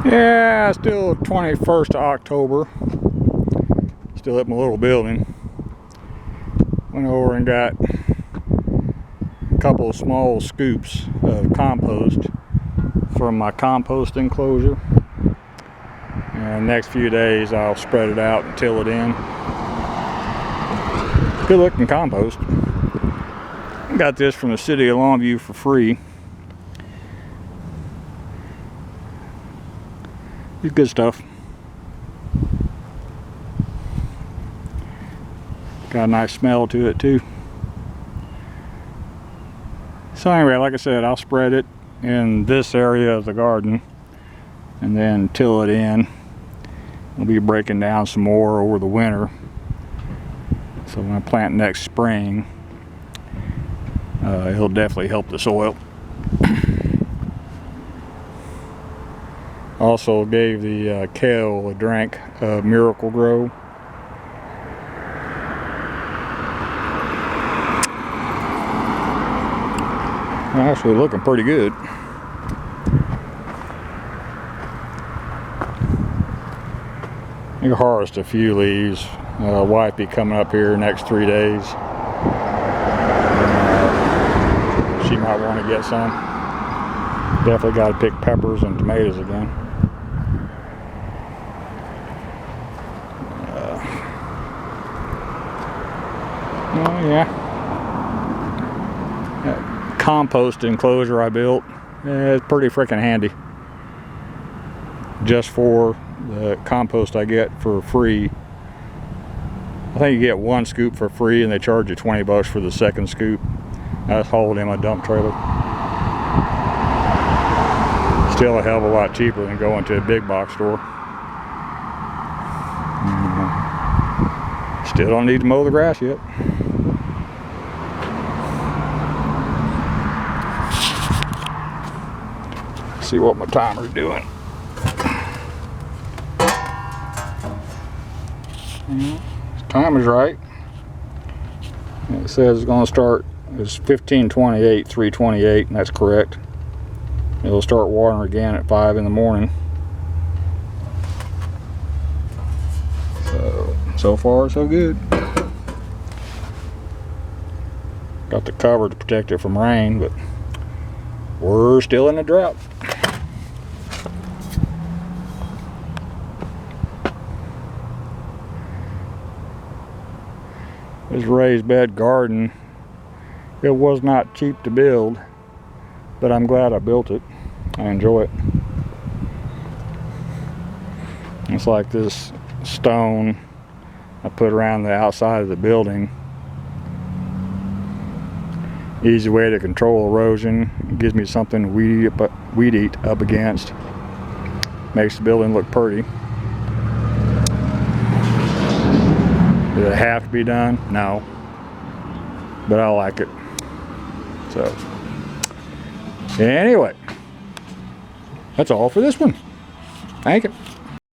Yeah, still 21st of October. Still at my little building. Went over and got a couple of small scoops of compost from my compost enclosure. And the next few days I'll spread it out and till it in. Good looking compost. Got this from the city of Longview for free. It's good stuff. Got a nice smell to it too. So anyway, like I said, I'll spread it in this area of the garden and then till it in. I'll be breaking down some more over the winter. So when I plant next spring, it'll definitely help the soil. Also gave the kale a drink of Miracle Grow. Actually looking pretty good. You harvest a few leaves. Wife be coming up here next 3 days. She might want to get some. Definitely got to pick peppers and tomatoes again. Oh yeah. That compost enclosure I built, it's pretty freaking handy. Just for the compost I get for free. I think you get 1 scoop for free and they charge you 20 bucks for the second scoop. I just hauled in my dump trailer. Still a hell of a lot cheaper than going to a big box store. Still don't need to mow the grass yet. See what my timer's doing. Time is right. It says it's going to start. It's 15:28, 3:28, and that's correct. It'll start watering again at 5 in the morning. So far so good. Got the cover to protect it from rain, but we're still in a drought. This raised bed garden, it was not cheap to build, but I'm glad I built it. I enjoy it. It's like this stone I put around the outside of the building. Easy way to control erosion. It gives me something to weed eat up against. Makes the building look pretty. Does it have to be done? No. But I like it. So, anyway, that's all for this one. Thank you.